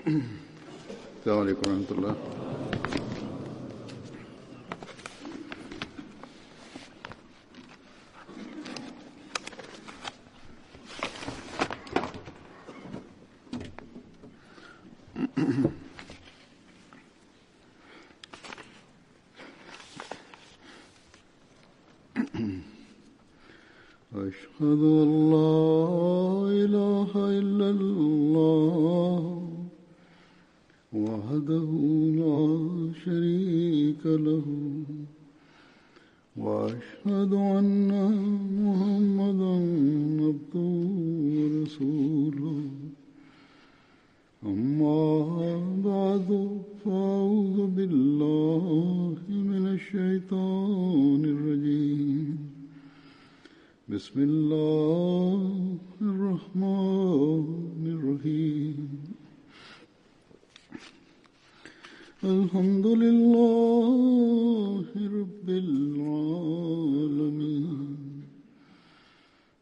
السلام عليكم ورحمة الله. أشهد أن لا إله إلا الله وحده لا شريك له وأشهد أن محمدا عبده ورسوله أما بعد فأعوذ بالله من الشيطان الرجيم بسم الله الرحمن الرحيم الحمد لله رب العالمين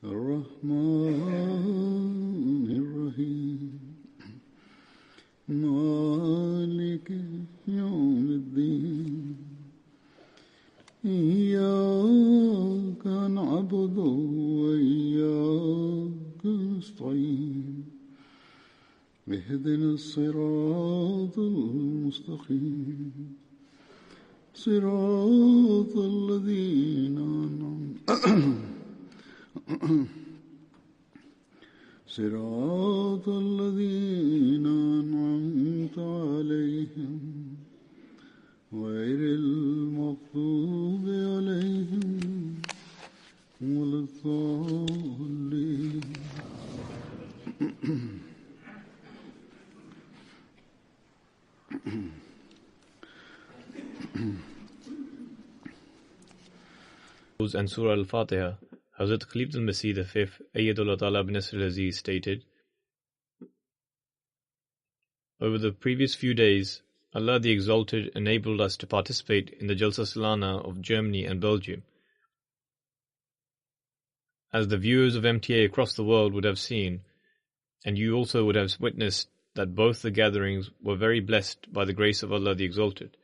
الرحمن الرحيم مالك يوم الدين إياك نعبد وإياك نستعين اهدنا الصراط المستقيم صراط الذين أنعمت عليهم غير المغضوب عليهم ولا الضالين. And Surah Al-Fatiha, Hazrat Khalifat al-Masih V, Ayyadullah Ta'ala bin Nasr al-Aziz stated, over the previous few days, Allah the Exalted enabled us to participate in the Jalsa Salana of Germany and Belgium. As the viewers of MTA across the world would have seen, and you also would have witnessed that both the gatherings were very blessed by the grace of Allah the Exalted.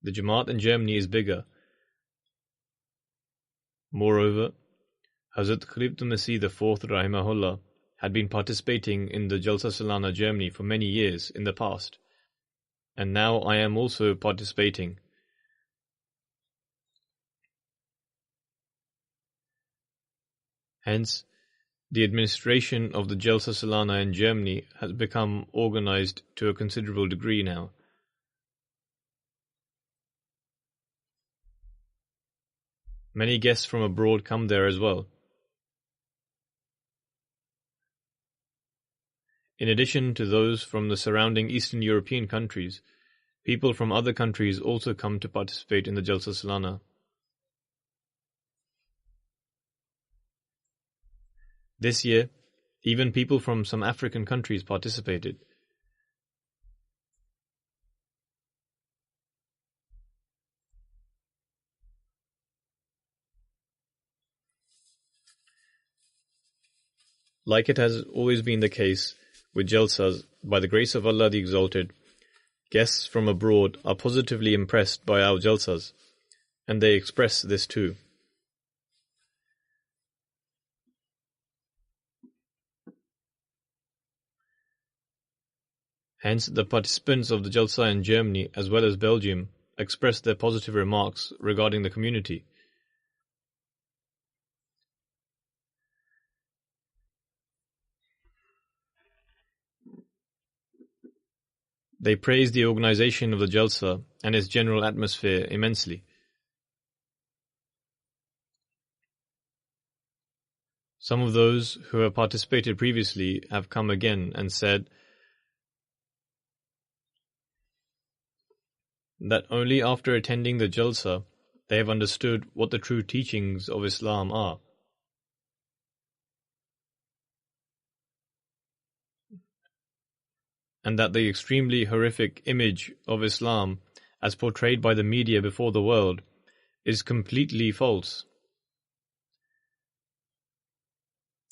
The Jamaat in Germany is bigger. Moreover, Hazrat Khalifat al-Masih IV Rahimahullah had been participating in the Jalsa Salana Germany for many years in the past, and now I am also participating. Hence, the administration of the Jalsa Salana in Germany has become organized to a considerable degree now. Many guests from abroad come there as well. In addition to those from the surrounding Eastern European countries, people from other countries also come to participate in the Jalsa Salana. This year, even people from some African countries participated. Like it has always been the case with Jalsas, by the grace of Allah the Exalted, guests from abroad are positively impressed by our Jalsas, and they express this too. Hence, the participants of the Jalsa in Germany as well as Belgium expressed their positive remarks regarding the community. They praised the organization of the Jalsa and its general atmosphere immensely. Some of those who have participated previously have come again and said that only after attending the Jalsa they have understood what the true teachings of Islam are. And that the extremely horrific image of Islam as portrayed by the media before the world is completely false,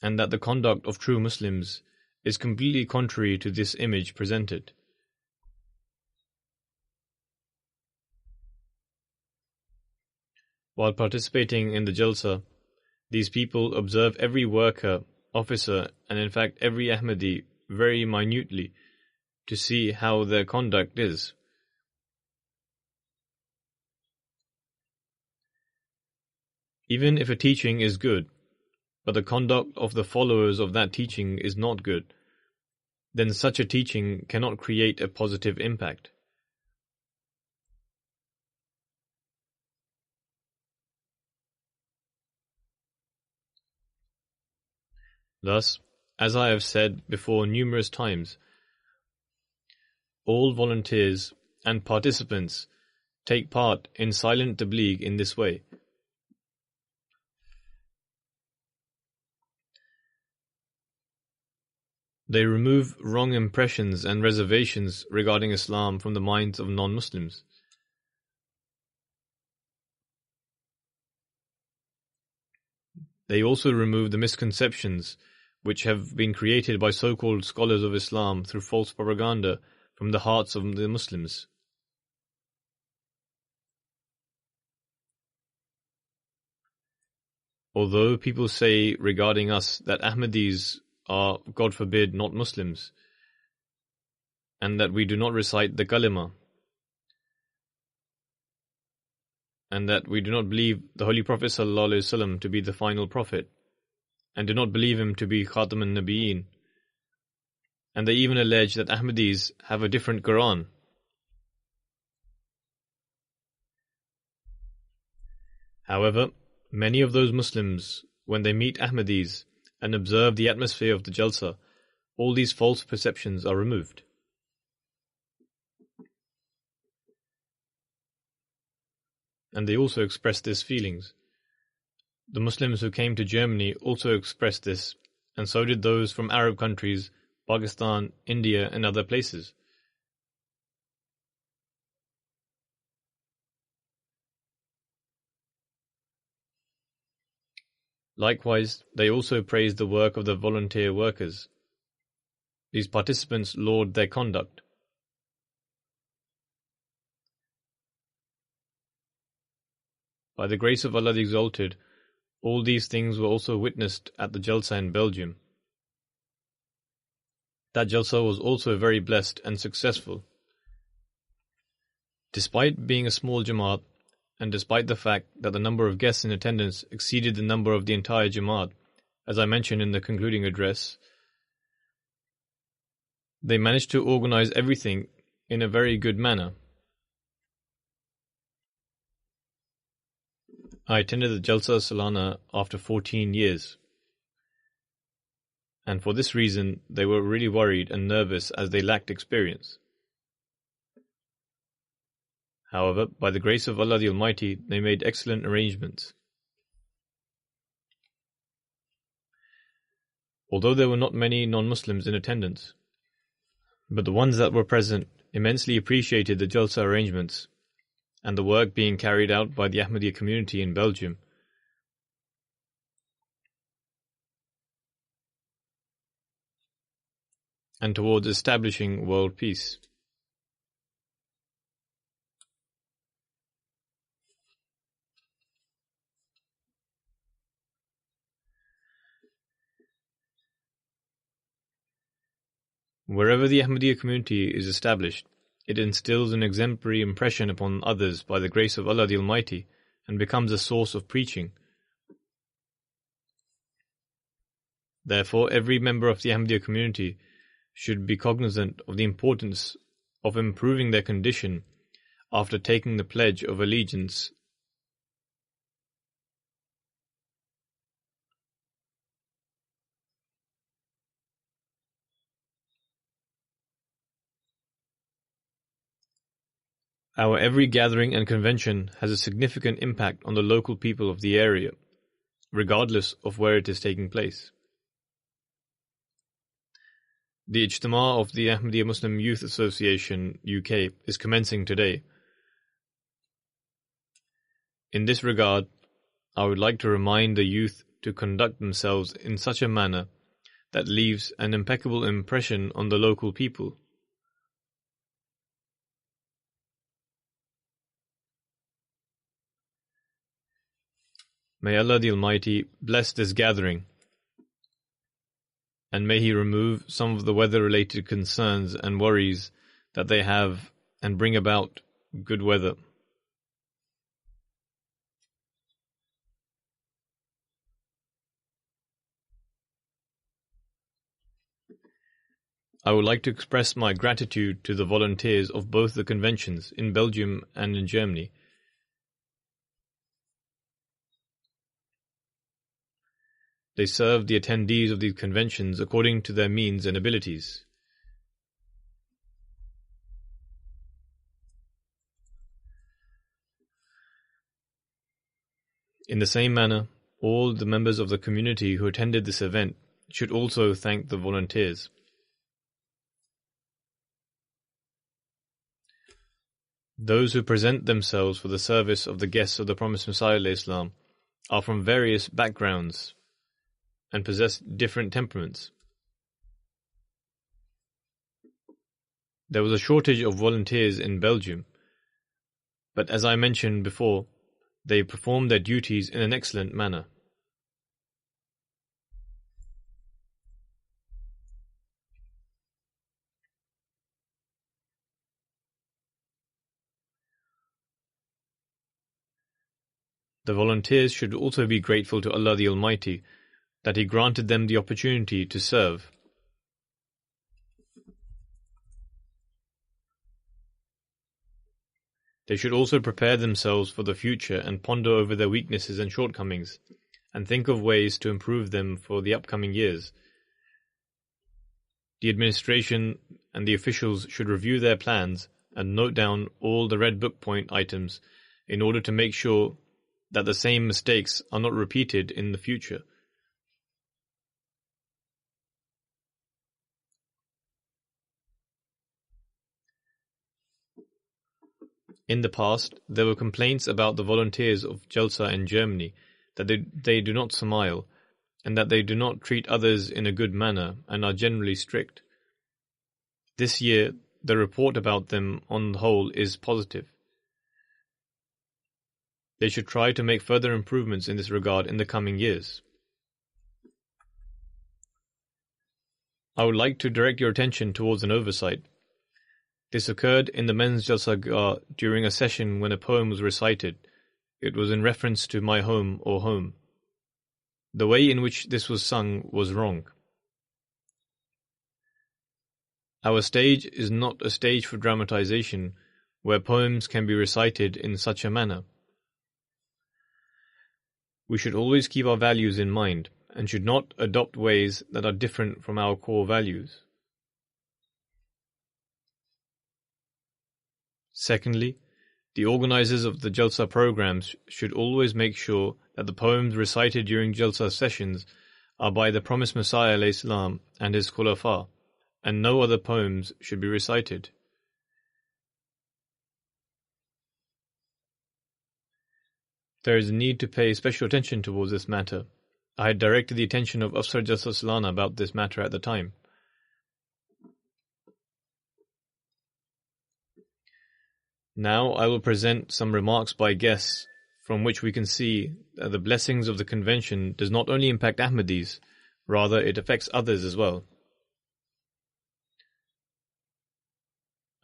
and that the conduct of true Muslims is completely contrary to this image presented. While participating in the Jalsa, these people observe every worker, officer, and in fact every Ahmadi very minutely to see how their conduct is. Even if a teaching is good, but the conduct of the followers of that teaching is not good, then such a teaching cannot create a positive impact. Thus, as I have said before numerous times, all volunteers and participants take part in silent tabligh in this way. They remove wrong impressions and reservations regarding Islam from the minds of non-Muslims. They also remove the misconceptions which have been created by so-called scholars of Islam through false propaganda from the hearts of the Muslims. Although people say regarding us that Ahmadis are, God forbid, not Muslims, and that we do not recite the kalima, and that we do not believe the Holy Prophet ﷺ to be the final prophet, and do not believe him to be Khatam al-Nabiyyin, and they even allege that Ahmadis have a different Quran. However, many of those Muslims, when they meet Ahmadis and observe the atmosphere of the Jalsa, all these false perceptions are removed. And they also express these feelings. The Muslims who came to Germany also expressed this, and so did those from Arab countries, Pakistan, India, and other places. Likewise, they also praised the work of the volunteer workers. These participants laud their conduct. By the grace of Allah the Exalted, all these things were also witnessed at the Jalsa in Belgium. That Jalsa was also very blessed and successful. Despite being a small Jamaat, and despite the fact that the number of guests in attendance exceeded the number of the entire Jamaat, as I mentioned in the concluding address, they managed to organize everything in a very good manner. I attended the Jalsa Salana after 14 years. And for this reason, they were really worried and nervous as they lacked experience. However, by the grace of Allah the Almighty, they made excellent arrangements. Although there were not many non-Muslims in attendance, but the ones that were present immensely appreciated the Jalsa arrangements and the work being carried out by the Ahmadiyya community in Belgium. And towards establishing world peace. Wherever the Ahmadiyya community is established, it instills an exemplary impression upon others by the grace of Allah the Almighty and becomes a source of preaching. Therefore, every member of the Ahmadiyya community should be cognizant of the importance of improving their condition after taking the pledge of allegiance. Our every gathering and convention has a significant impact on the local people of the area, regardless of where it is taking place. The Ijtima of the Ahmadiyya Muslim Youth Association UK is commencing today. In this regard, I would like to remind the youth to conduct themselves in such a manner that leaves an impeccable impression on the local people. May Allah the Almighty bless this gathering, and may He remove some of the weather-related concerns and worries that they have and bring about good weather. I would like to express my gratitude to the volunteers of both the conventions in Belgium and in Germany. They serve the attendees of these conventions according to their means and abilities. In the same manner, all the members of the community who attended this event should also thank the volunteers. Those who present themselves for the service of the guests of the Promised Messiah ﷺ are from various backgrounds and possess different temperaments. There was a shortage of volunteers in Belgium, but as I mentioned before, they performed their duties in an excellent manner. The volunteers should also be grateful to Allah the Almighty that He granted them the opportunity to serve. They should also prepare themselves for the future and ponder over their weaknesses and shortcomings, and think of ways to improve them for the upcoming years. The administration and the officials should review their plans and note down all the red book point items in order to make sure that the same mistakes are not repeated in the future. In the past, there were complaints about the volunteers of Jalsa in Germany that they do not smile and that they do not treat others in a good manner and are generally strict. This year, the report about them on the whole is positive. They should try to make further improvements in this regard in the coming years. I would like to direct your attention towards an oversight. This occurred in the men's Jalsa during a session when a poem was recited. It was in reference to my home or home. The way in which this was sung was wrong. Our stage is not a stage for dramatization where poems can be recited in such a manner. We should always keep our values in mind and should not adopt ways that are different from our core values. Secondly, the organizers of the Jalsa programs should always make sure that the poems recited during Jalsa sessions are by the Promised Messiah ﷺ and his Khulafa, and no other poems should be recited. There is a need to pay special attention towards this matter. I had directed the attention of Afsar Jalsa Salana about this matter at the time. Now I will present some remarks by guests from which we can see that the blessings of the convention does not only impact Ahmadis, rather it affects others as well.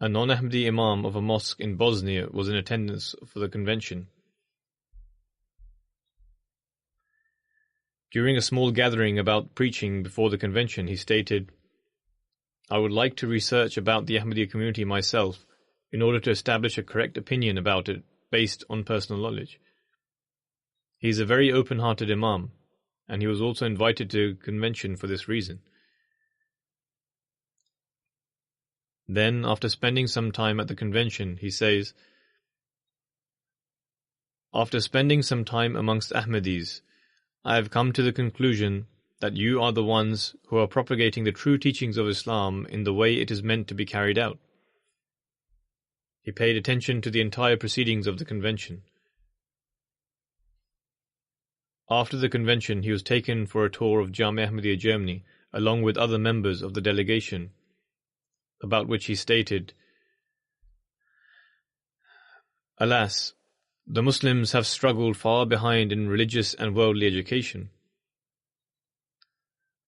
A non-Ahmadi imam of a mosque in Bosnia was in attendance for the convention. During a small gathering about preaching before the convention, he stated, "I would like to research about the Ahmadiyya community myself in order to establish a correct opinion about it based on personal knowledge." He is a very open-hearted imam, and he was also invited to convention for this reason. Then, after spending some time at the convention, he says, "After spending some time amongst Ahmadis, I have come to the conclusion that you are the ones who are propagating the true teachings of Islam in the way it is meant to be carried out." He paid attention to the entire proceedings of the convention. After the convention, he was taken for a tour of Jamia Ahmadiyya Germany, along with other members of the delegation, about which he stated, "Alas, the Muslims have struggled far behind in religious and worldly education.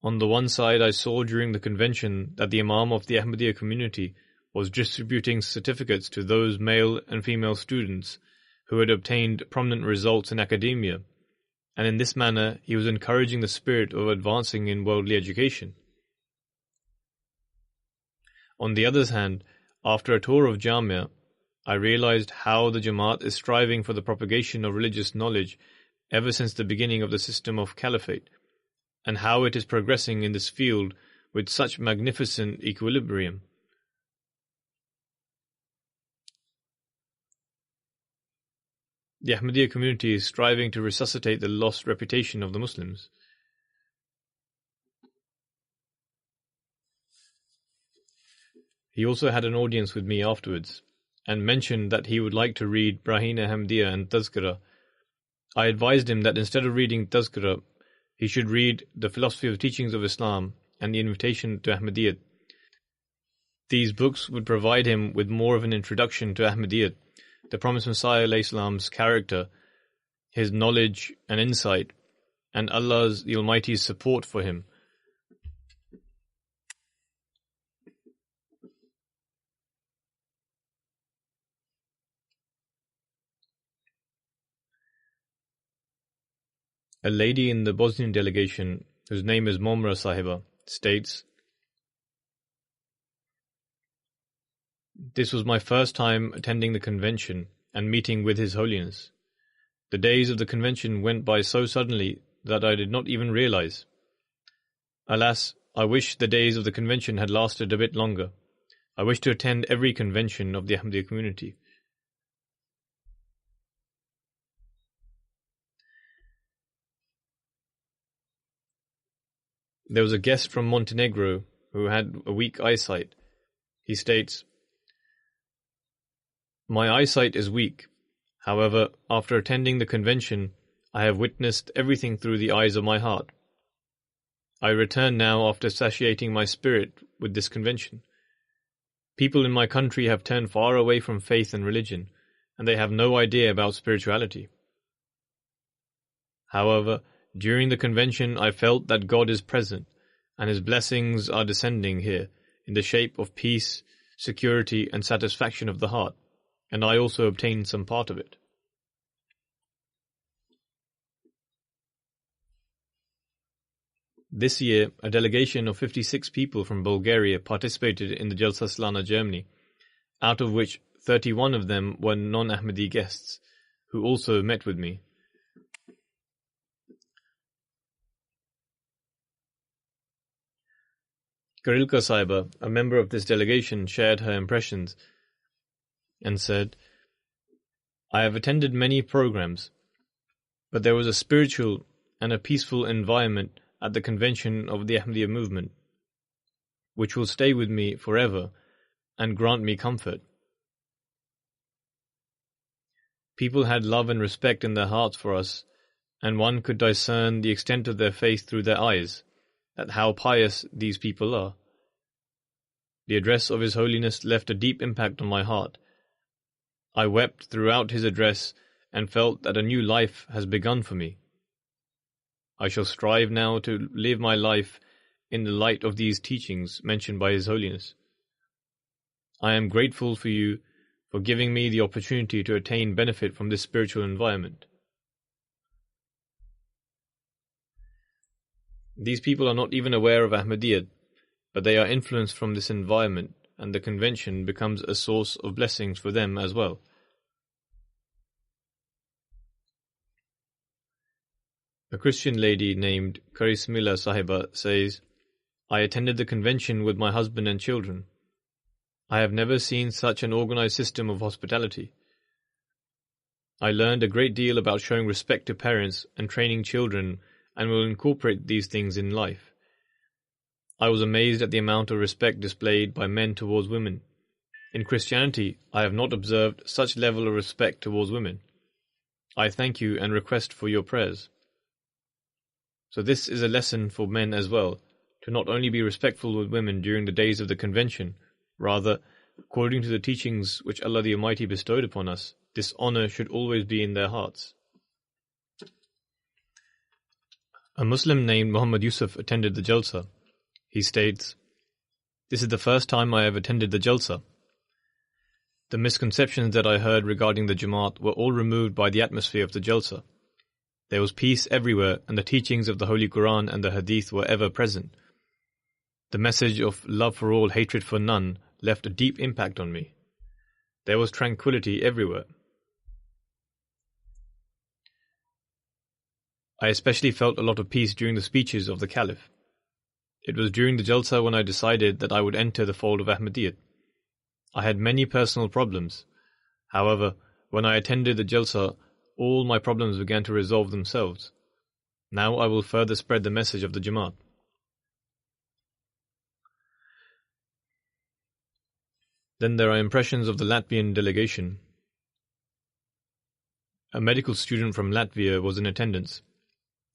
On the one side, I saw during the convention that the Imam of the Ahmadiyya community was distributing certificates to those male and female students who had obtained prominent results in academia, and in this manner he was encouraging the spirit of advancing in worldly education. On the other hand, after a tour of Jamia, I realized how the Jamaat is striving for the propagation of religious knowledge ever since the beginning of the system of caliphate, and how it is progressing in this field with such magnificent equilibrium. The Ahmadiyya community is striving to resuscitate the lost reputation of the Muslims. He also had an audience with me afterwards, and mentioned that he would like to read Braheen Ahmadiyya and Tazkirah. I advised him that instead of reading Tazkirah, he should read the Philosophy of Teachings of Islam and the Invitation to Ahmadiyyat. These books would provide him with more of an introduction to Ahmadiyyat, the Promised Messiah ﷺ's character, his knowledge and insight, and Allah's the Almighty's support for him. A lady in the Bosnian delegation, whose name is Momra Sahiba, states, "This was my first time attending the convention and meeting with His Holiness. The days of the convention went by so suddenly that I did not even realize. Alas, I wish the days of the convention had lasted a bit longer. I wish to attend every convention of the Ahmadiyya community." There was a guest from Montenegro who had a weak eyesight. He states, "My eyesight is weak. However, after attending the convention, I have witnessed everything through the eyes of my heart. I return now after satiating my spirit with this convention. People in my country have turned far away from faith and religion, and they have no idea about spirituality. However, during the convention I felt that God is present, and His blessings are descending here in the shape of peace, security, and satisfaction of the heart, and I also obtained some part of it." This year, a delegation of 56 people from Bulgaria participated in the Jalsa Salana Germany, out of which 31 of them were non-Ahmadi guests, who also met with me. Karilka Sahiba, a member of this delegation, shared her impressions and said, "I have attended many programs, but there was a spiritual and a peaceful environment at the convention of the Ahmadiyya movement, which will stay with me forever and grant me comfort. People had love and respect in their hearts for us, and one could discern the extent of their faith through their eyes, at how pious these people are. The address of His Holiness left a deep impact on my heart. I wept throughout his address and felt that a new life has begun for me. I shall strive now to live my life in the light of these teachings mentioned by His Holiness. I am grateful for you for giving me the opportunity to attain benefit from this spiritual environment." These people are not even aware of Ahmadiyyat, but they are influenced from this environment, and the convention becomes a source of blessings for them as well. A Christian lady named Karismila Sahiba says, "I attended the convention with my husband and children. I have never seen such an organized system of hospitality. I learned a great deal about showing respect to parents and training children, and will incorporate these things in life. I was amazed at the amount of respect displayed by men towards women. In Christianity, I have not observed such level of respect towards women. I thank you and request for your prayers." So this is a lesson for men as well, to not only be respectful with women during the days of the convention, rather, according to the teachings which Allah the Almighty bestowed upon us, this honor should always be in their hearts. A Muslim named Muhammad Yusuf attended the Jalsa. He states, "This is the first time I have attended the Jalsa. The misconceptions that I heard regarding the Jamaat were all removed by the atmosphere of the Jalsa. There was peace everywhere, and the teachings of the Holy Quran and the Hadith were ever present. The message of love for all, hatred for none left a deep impact on me. There was tranquility everywhere. I especially felt a lot of peace during the speeches of the Caliph. It was during the Jalsa when I decided that I would enter the fold of Ahmadiyyat. I had many personal problems. However, when I attended the Jalsa, all my problems began to resolve themselves. Now I will further spread the message of the Jamaat." Then there are impressions of the Latvian delegation. A medical student from Latvia was in attendance.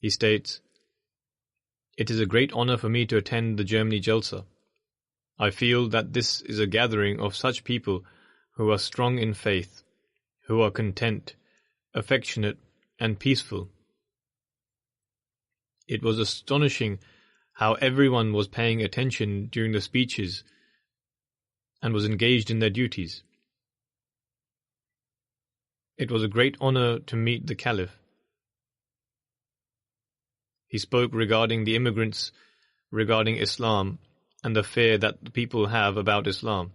He states, "It is a great honor for me to attend the Germany Jalsa. I feel that this is a gathering of such people who are strong in faith, who are content, affectionate, and peaceful. It was astonishing how everyone was paying attention during the speeches and was engaged in their duties. It was a great honor to meet the Caliph. He spoke regarding the immigrants, regarding Islam, and the fear that the people have about Islam.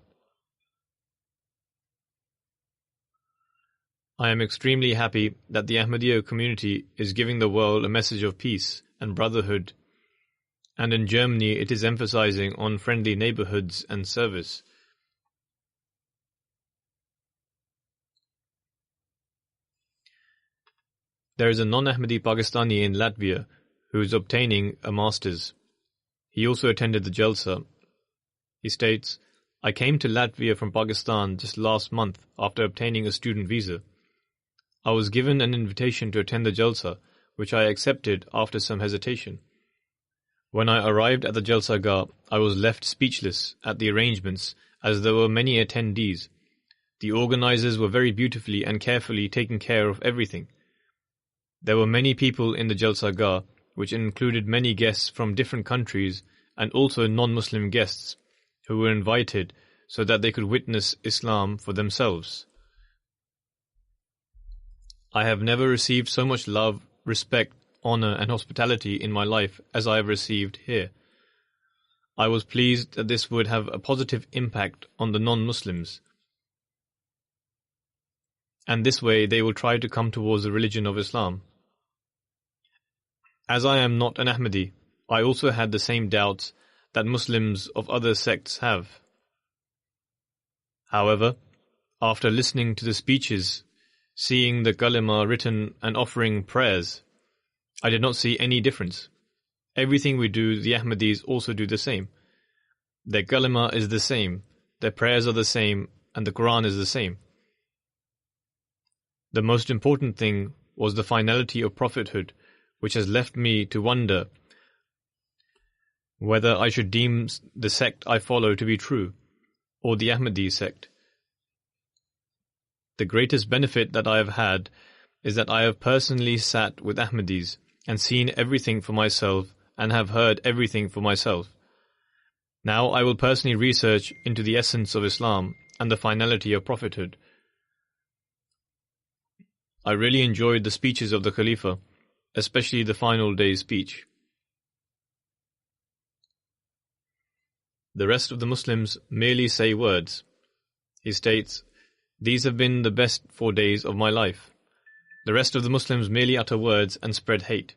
I am extremely happy that the Ahmadiyya community is giving the world a message of peace and brotherhood, and in Germany it is emphasizing on friendly neighborhoods and service. There is a non-Ahmadi Pakistani in Latvia who is obtaining a master's. He also attended the Jalsa. He states, "I came to Latvia from Pakistan just last month after obtaining a student visa. I was given an invitation to attend the Jalsa, which I accepted after some hesitation. When I arrived at the Jalsa Gah, I was left speechless at the arrangements as there were many attendees. The organizers were very beautifully and carefully taking care of everything. There were many people in the Jalsa Gah, which included many guests from different countries and also non-Muslim guests who were invited so that they could witness Islam for themselves. I have never received so much love, respect, honor and hospitality in my life as I have received here. I was pleased that this would have a positive impact on the non-Muslims, and this way they will try to come towards the religion of Islam. As I am not an Ahmadi, I also had the same doubts that Muslims of other sects have. However, after listening to the speeches, seeing the kalima written and offering prayers, I did not see any difference. Everything we do, the Ahmadis also do the same. Their kalima is the same, their prayers are the same, and the Quran is the same. The most important thing was the finality of prophethood, which has left me to wonder whether I should deem the sect I follow to be true, or the Ahmadi sect. The greatest benefit that I have had is that I have personally sat with Ahmadis and seen everything for myself and have heard everything for myself. Now I will personally research into the essence of Islam and the finality of prophethood. I really enjoyed the speeches of the Khalifa, especially the final day's speech. The rest of the Muslims merely say words." He states, "These have been the best 4 days of my life. The rest of the Muslims merely utter words and spread hate.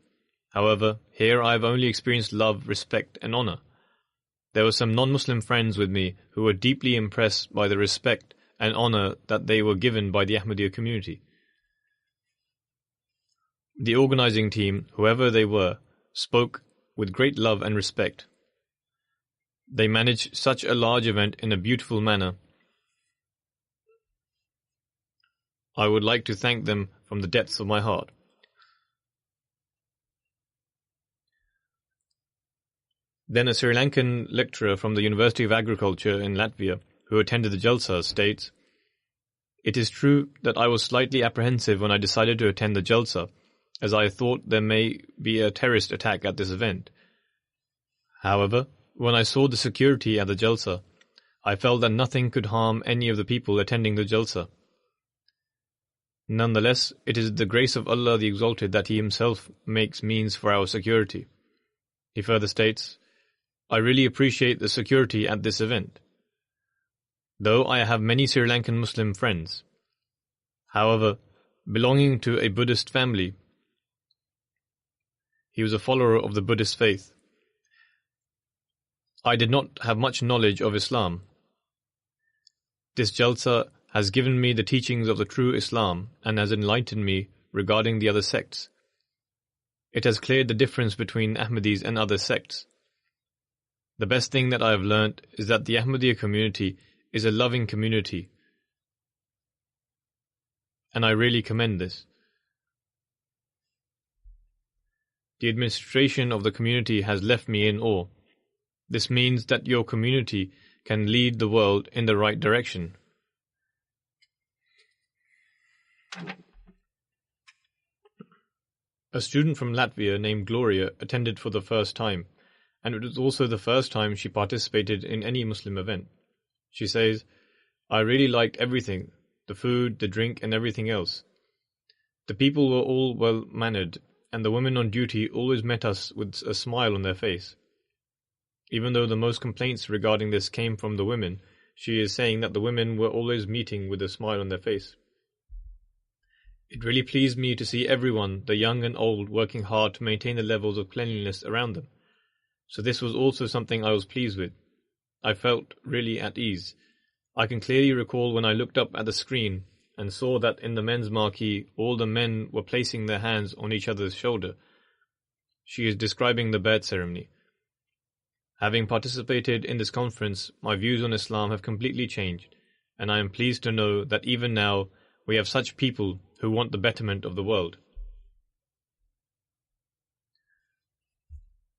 However, here I have only experienced love, respect and honor. There were some non-Muslim friends with me who were deeply impressed by the respect and honor that they were given by the Ahmadiyya community. The organizing team, whoever they were, spoke with great love and respect. They managed such a large event in a beautiful manner. I would like to thank them from the depths of my heart." Then a Sri Lankan lecturer from the University of Agriculture in Latvia, who attended the Jalsa, states, "It is true that I was slightly apprehensive when I decided to attend the Jalsa, as I thought there may be a terrorist attack at this event. However, when I saw the security at the Jalsa, I felt that nothing could harm any of the people attending the Jalsa. Nonetheless, it is the grace of Allah the Exalted that He Himself makes means for our security." He further states, "I really appreciate the security at this event, though I have many Sri Lankan Muslim friends. However, belonging to a Buddhist family, he was a follower of the Buddhist faith. I did not have much knowledge of Islam. This Jalsa has given me the teachings of the true Islam and has enlightened me regarding the other sects. It has cleared the difference between Ahmadis and other sects. The best thing that I have learnt is that the Ahmadiyya community is a loving community, and I really commend this. The administration of the community has left me in awe. This means that your community can lead the world in the right direction." A student from Latvia named Gloria attended for the first time, and it was also the first time she participated in any Muslim event. She says, "I really liked everything, the food, the drink, and everything else. The people were all well-mannered, and the women on duty always met us with a smile on their face. Even though the most complaints regarding this came from the women, she is saying that the women were always meeting with a smile on their face. It really pleased me to see everyone, the young and old, working hard to maintain the levels of cleanliness around them. So this was also something I was pleased with. I felt really at ease. I can clearly recall when I looked up at the screen and saw that in the men's marquee all the men were placing their hands on each other's shoulder." She is describing the Bay'at ceremony. "Having participated in this conference, my views on Islam have completely changed, and I am pleased to know that even now we have such people who want the betterment of the world."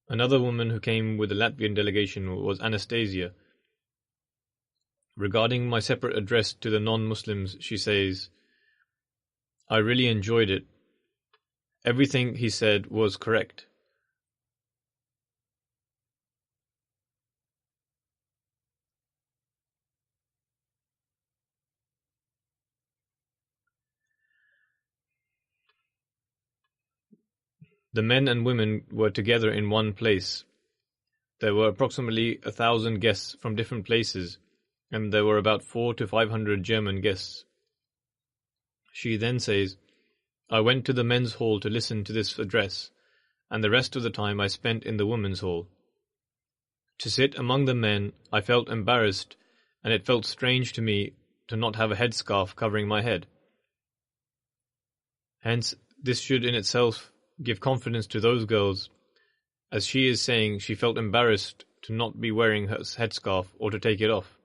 Another woman who came with the Latvian delegation was Anastasia. Regarding my separate address to the non-Muslims, she says, "I really enjoyed it. Everything he said was correct. The men and women were together in one place. There were approximately 1,000 guests from different places, and there were about 400 to 500 German guests." She then says, "I went to the men's hall to listen to this address, and the rest of the time I spent in the women's hall. To sit among the men, I felt embarrassed, and it felt strange to me to not have a headscarf covering my head. Hence, this should in itself give confidence to those girls, as she is saying she felt embarrassed to not be wearing her headscarf or to take it off.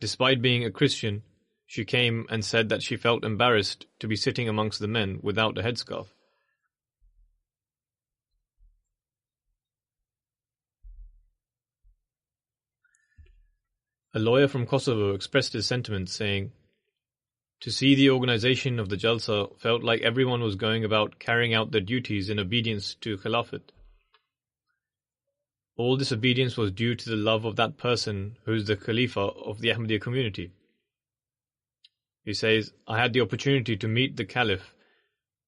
Despite being a Christian, she came and said that she felt embarrassed to be sitting amongst the men without a headscarf." A lawyer from Kosovo expressed his sentiments, saying, "To see the organization of the Jalsa felt like everyone was going about carrying out their duties in obedience to Khilafat. All this obedience was due to the love of that person who is the Khalifa of the Ahmadiyya community." He says, "I had the opportunity to meet the Caliph.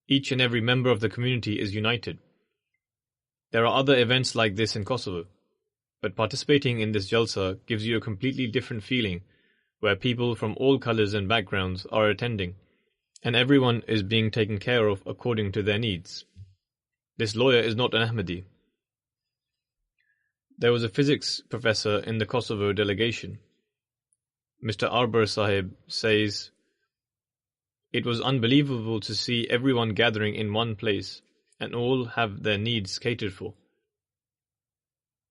Each and every member of the community is united. There are other events like this in Kosovo, but participating in this Jalsa gives you a completely different feeling, where people from all colors and backgrounds are attending, and everyone is being taken care of according to their needs. This lawyer is not an Ahmadi." There was a physics professor in the Kosovo delegation. Mr. Arbar Sahib says, "It was unbelievable to see everyone gathering in one place, and all have their needs catered for.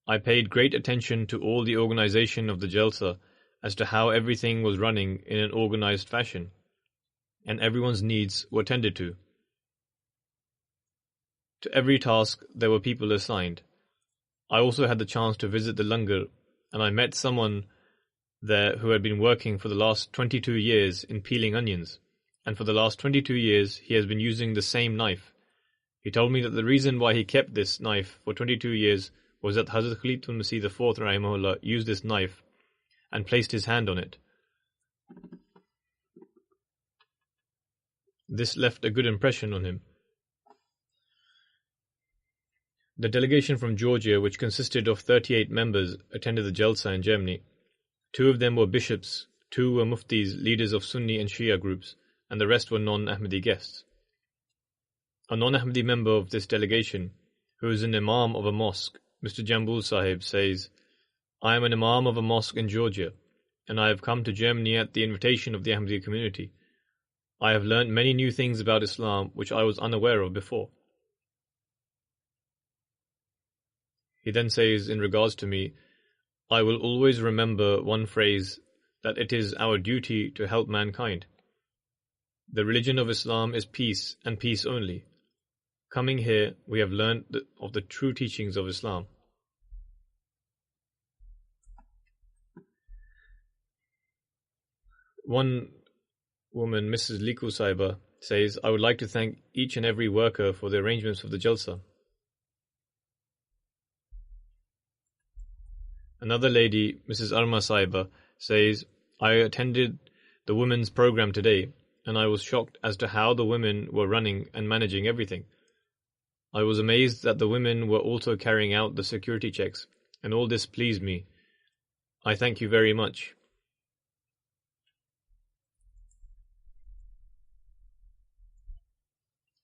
I paid great attention to all the organization of the Jalsa as to how everything was running in an organized fashion, and everyone's needs were tended to. To every task there were people assigned. I also had the chance to visit the langar, and I met someone there who had been working for the last 22 years in peeling onions, and for the last 22 years he has been using the same knife. He told me that the reason why he kept this knife for 22 years was that Hazrat Khalifatul Masih IV rahimahullah used this knife and placed his hand on it. This left a good impression on him. The delegation from Georgia, which consisted of 38 members, attended the Jalsa in Germany. 2 of them were bishops, 2 were muftis, leaders of Sunni and Shia groups, and the rest were non-Ahmadi guests. A non-Ahmadi member of this delegation, who is an imam of a mosque, Mr. Jambul Sahib, says, "I am an imam of a mosque in Georgia, and I have come to Germany at the invitation of the Ahmadi community. I have learnt many new things about Islam which I was unaware of before." He then says, in regards to me, "I will always remember one phrase, that it is our duty to help mankind. The religion of Islam is peace and peace only. Coming here, we have learnt of the true teachings of Islam." One woman, Mrs. Liku Saiba, says, "I would like to thank each and every worker for the arrangements of the Jalsa." Another lady, Mrs. Arma Saiba, says, "I attended the women's program today, and I was shocked as to how the women were running and managing everything. I was amazed that the women were also carrying out the security checks, and all this pleased me. I thank you very much."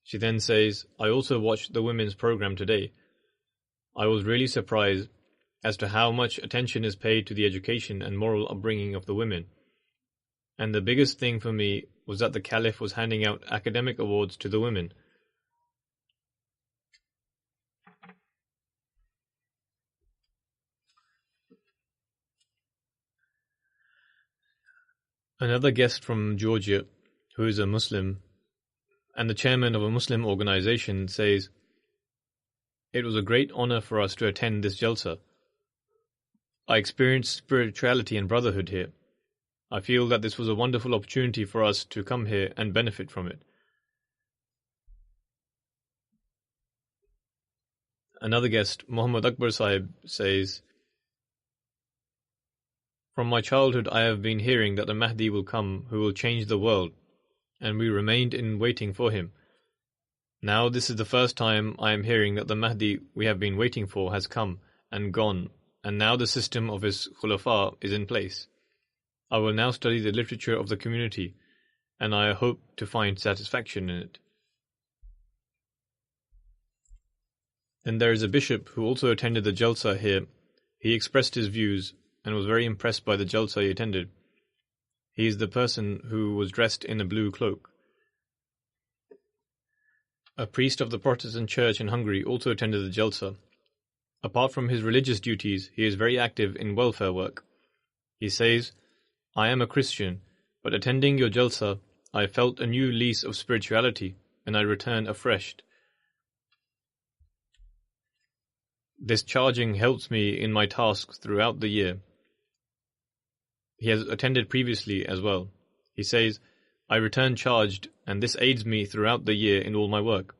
She then says, "I also watched the women's program today. I was really surprised as to how much attention is paid to the education and moral upbringing of the women. And the biggest thing for me was that the Caliph was handing out academic awards to the women. Another guest from Georgia, who is a Muslim and the chairman of a Muslim organization, says, "It was a great honor for us to attend this Jalsa. I experienced spirituality and brotherhood here. I feel that this was a wonderful opportunity for us to come here and benefit from it." Another guest, Muhammad Akbar Sahib, says, "From my childhood I have been hearing that the Mahdi will come who will change the world, and we remained in waiting for him. Now this is the first time I am hearing that the Mahdi we have been waiting for has come and gone, and now the system of his khulafa is in place. I will now study the literature of the community, and I hope to find satisfaction in it." Then there is a bishop who also attended the Jalsa here. He expressed his views and was very impressed by the Jalsa he attended. He is the person who was dressed in a blue cloak. A priest of the Protestant Church in Hungary also attended the Jalsa. Apart from his religious duties, he is very active in welfare work. He says, "I am a Christian, but attending your Jalsa, I felt a new lease of spirituality, and I return afresh. This charging helps me in my tasks throughout the year." He has attended previously as well. He says, "I return charged, and this aids me throughout the year in all my work."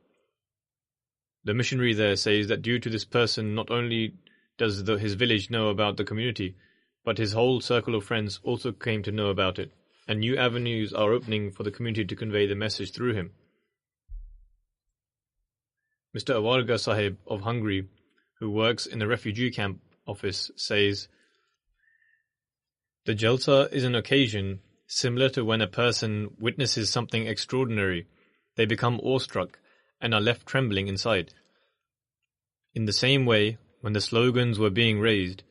The missionary there says that due to this person, not only does his village know about the community, but his whole circle of friends also came to know about it, and new avenues are opening for the community to convey the message through him. Mr. Awarga Sahib of Hungary, who works in the refugee camp office, says, "The Jalsa is an occasion similar to when a person witnesses something extraordinary. They become awestruck and are left trembling inside. In the same way, when the slogans were being raised,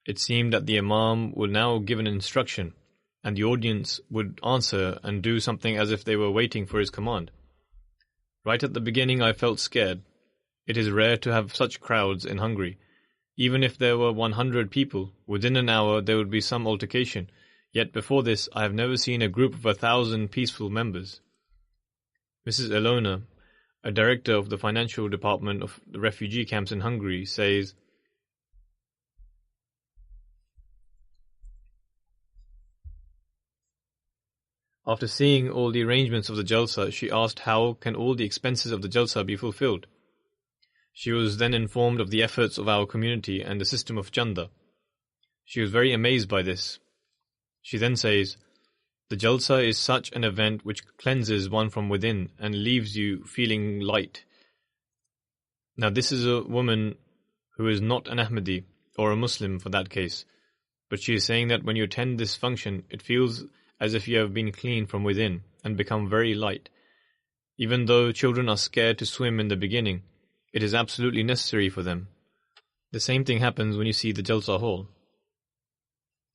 it seemed that the Imam would now give an instruction, and the audience would answer and do something as if they were waiting for his command. Right at the beginning I felt scared. It is rare to have such crowds in Hungary. Even if there were 100 people, within an hour there would be some altercation, yet before this I have never seen a group of 1,000 peaceful members." Mrs. Elona, a director of the financial department of the refugee camps in Hungary, says, After seeing all the arrangements of the Jalsa, she asked how can all the expenses of the Jalsa be fulfilled. She was then informed of the efforts of our community and the system of Chanda. She was very amazed by this. She then says, "The Jalsa is such an event which cleanses one from within and leaves you feeling light." Now this is a woman who is not an Ahmadi or a Muslim for that case, but she is saying that when you attend this function, it feels as if you have been cleaned from within and become very light. Even though children are scared to swim in the beginning, it is absolutely necessary for them. The same thing happens when you see the Jalsa hall.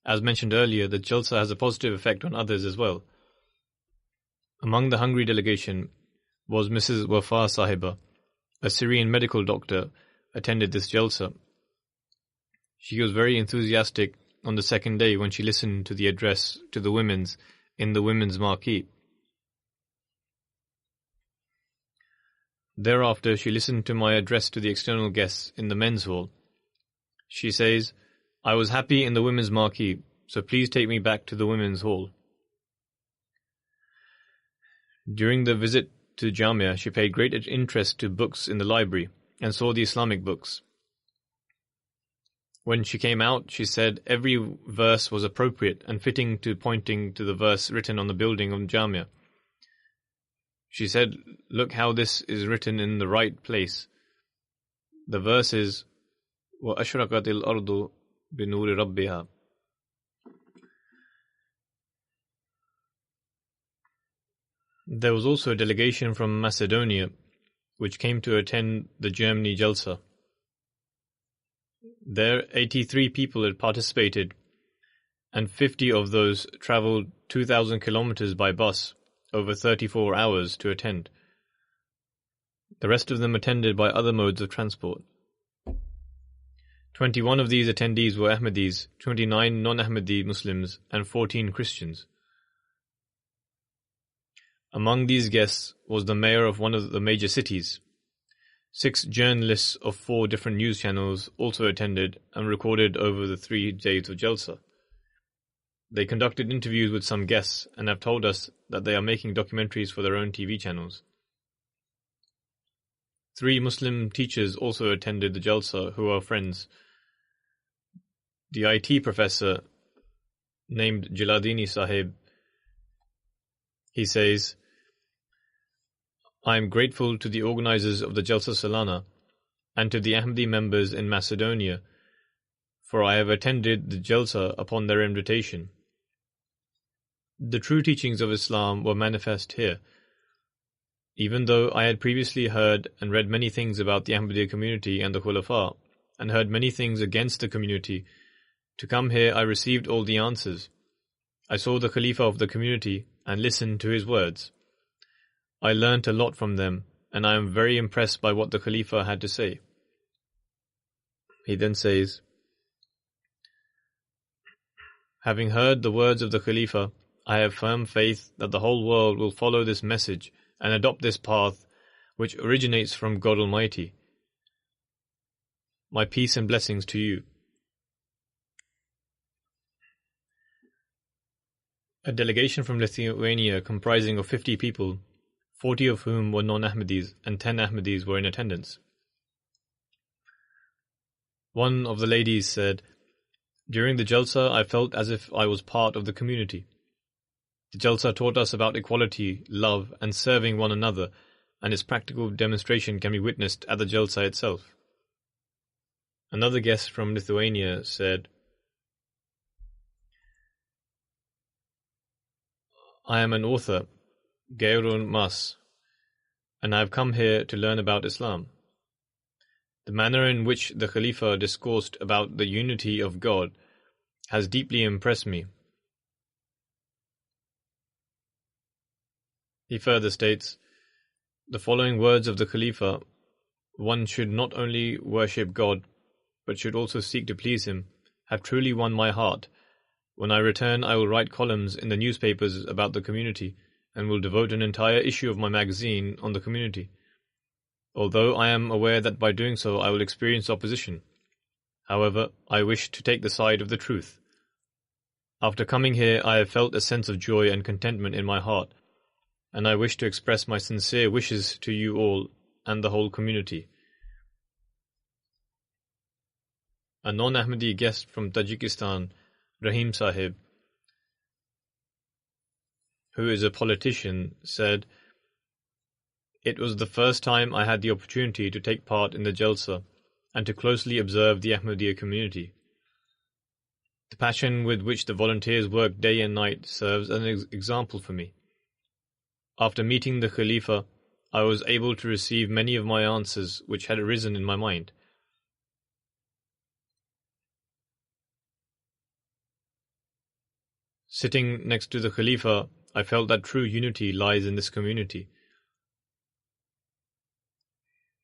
As mentioned earlier, the Jalsa has a positive effect on others as well. Among the Hungary delegation was Mrs. Wafa Sahiba, a Syrian medical doctor, attended this Jalsa. She was very enthusiastic on the second day when she listened to the address to the women's in the women's marquee. Thereafter, she listened to my address to the external guests in the men's hall. She says, "I was happy in the women's marquee, so please take me back to the women's hall." During the visit to Jamia, she paid great interest to books in the library and saw the Islamic books. When she came out, she said every verse was appropriate and fitting to pointing to the verse written on the building of Jamia. She said, "Look how this is written in the right place." The verse is, وَأَشْرَقَتِ الْأَرْضُ بِنُورِ رَبِّهَا. There was also a delegation from Macedonia which came to attend the Germany Jalsa. There 83 people had participated, and 50 of those travelled 2,000 kilometers by bus over 34 hours to attend. The rest of them attended by other modes of transport. 21 of these attendees were Ahmadis, 29 non-Ahmadi Muslims, and 14 Christians. Among these guests was the mayor of one of the major cities. 6 journalists of 4 different news channels also attended and recorded over the 3 days of Jalsa. They conducted interviews with some guests and have told us that they are making documentaries for their own TV channels. 3 Muslim teachers also attended the Jalsa who are friends. The IT professor named Jiladini Sahib, he says, "I am grateful to the organizers of the Jalsa Salana and to the Ahmadi members in Macedonia, for I have attended the Jalsa upon their invitation. The true teachings of Islam were manifest here. Even though I had previously heard and read many things about the Ahmadiyya community and the Khulafa, and heard many things against the community, to come here I received all the answers. I saw the Khalifa of the community and listened to his words. I learnt a lot from them, and I am very impressed by what the Khalifa had to say." He then says, "Having heard the words of the Khalifa, I have firm faith that the whole world will follow this message and adopt this path which originates from God Almighty. My peace and blessings to you." A delegation from Lithuania comprising of 50 people, 40 of whom were non-Ahmadis and 10 Ahmadis were in attendance. One of the ladies said, "During the Jalsa I felt as if I was part of the community. The Jalsa taught us about equality, love and serving one another, and its practical demonstration can be witnessed at the Jalsa itself." Another guest from Lithuania said, "I am an author, Geirun Mas, and I have come here to learn about Islam. The manner in which the Khalifa discoursed about the unity of God has deeply impressed me." He further states, "The following words of the Khalifa, one should not only worship God, but should also seek to please Him, have truly won my heart. When I return, I will write columns in the newspapers about the community, and will devote an entire issue of my magazine on the community. Although I am aware that by doing so I will experience opposition. However, I wish to take the side of the truth. After coming here, I have felt a sense of joy and contentment in my heart, and I wish to express my sincere wishes to you all and the whole community. A non-Ahmadi guest from Tajikistan, Rahim Sahib, who is a politician, said, "It was the first time I had the opportunity to take part in the Jalsa and to closely observe the Ahmadiyya community. The passion with which the volunteers work day and night serves as an example for me. After meeting the Khalifa, I was able to receive many of my answers which had arisen in my mind. Sitting next to the Khalifa, I felt that true unity lies in this community.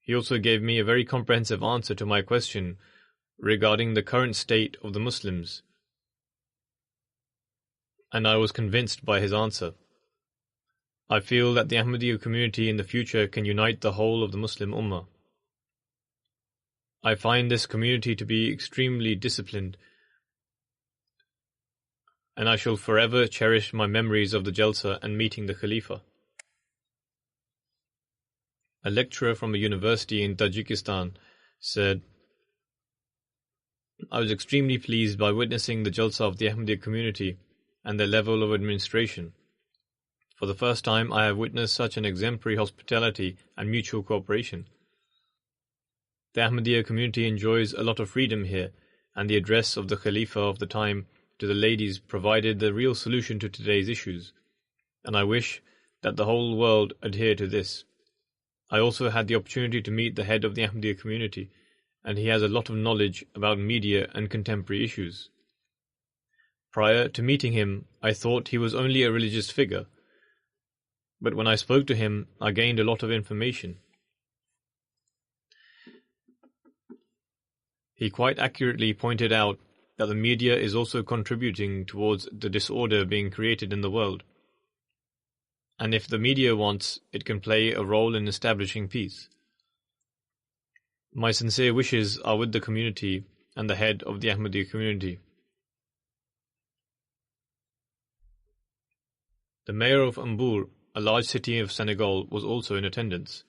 He also gave me a very comprehensive answer to my question regarding the current state of the Muslims, and I was convinced by his answer. I feel that the Ahmadiyya community in the future can unite the whole of the Muslim Ummah. I find this community to be extremely disciplined, and I shall forever cherish my memories of the Jalsa and meeting the Khalifa." A lecturer from a university in Tajikistan said, "I was extremely pleased by witnessing the Jalsa of the Ahmadiyya community and their level of administration. For the first time, I have witnessed such an exemplary hospitality and mutual cooperation. The Ahmadiyya community enjoys a lot of freedom here, and the address of the Khalifa of the time to the ladies provided the real solution to today's issues, and I wish that the whole world adhere to this. I also had the opportunity to meet the head of the Ahmadiyya community, and he has a lot of knowledge about media and contemporary issues. Prior to meeting him, I thought he was only a religious figure, but when I spoke to him, I gained a lot of information. He quite accurately pointed out that the media is also contributing towards the disorder being created in the world, and if the media wants, it can play a role in establishing peace. My sincere wishes are with the community and the head of the Ahmadiyya community." The mayor of Mbour, a large city of Senegal, was also in attendance.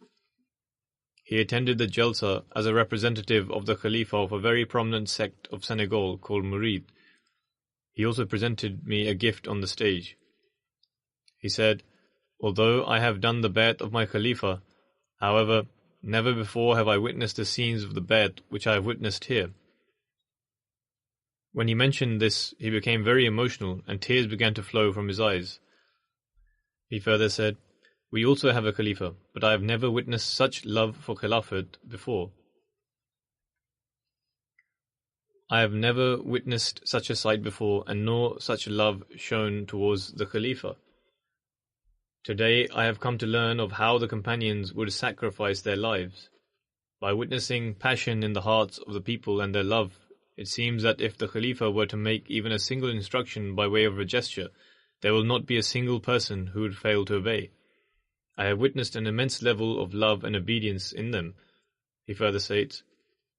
He attended the Jalsa as a representative of the Khalifa of a very prominent sect of Senegal called Murid. He also presented me a gift on the stage. He said, "Although I have done the Bay'at of my Khalifa, however, never before have I witnessed the scenes of the Bay'at which I have witnessed here." When he mentioned this, he became very emotional and tears began to flow from his eyes. He further said, "We also have a Khalifa, but I have never witnessed such love for Khilafat before. I have never witnessed such a sight before, and nor such love shown towards the Khalifa. Today I have come to learn of how the companions would sacrifice their lives. By witnessing passion in the hearts of the people and their love, it seems that if the Khalifa were to make even a single instruction by way of a gesture, there will not be a single person who would fail to obey. I have witnessed an immense level of love and obedience in them." He further states,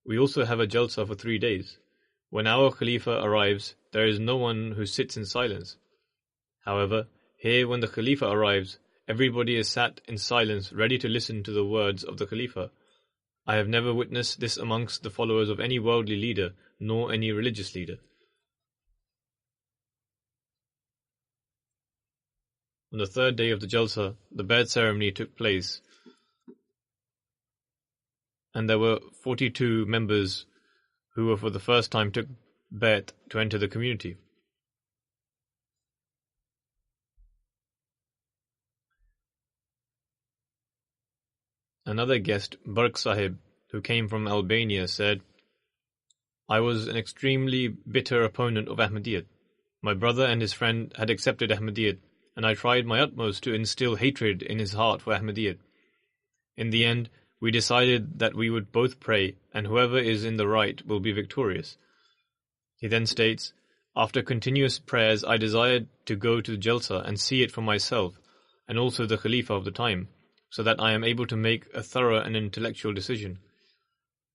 "We also have a Jalsa for 3 days. When our Khalifa arrives, there is no one who sits in silence. However, here when the Khalifa arrives, everybody is sat in silence ready to listen to the words of the Khalifa. I have never witnessed this amongst the followers of any worldly leader, nor any religious leader." On the 3rd day of the Jalsa, the Bay'at ceremony took place, and there were 42 members who were for the first time took Bay'at to enter the community. Another guest, Bark Sahib, who came from Albania, said, "I was an extremely bitter opponent of Ahmadiyyat. My brother and his friend had accepted Ahmadiyyat, and I tried my utmost to instill hatred in his heart for Ahmadiyyat. In the end, we decided that we would both pray, and whoever is in the right will be victorious." He then states, "After continuous prayers, I desired to go to Jalsa and see it for myself, and also the Khalifa of the time, so that I am able to make a thorough and intellectual decision.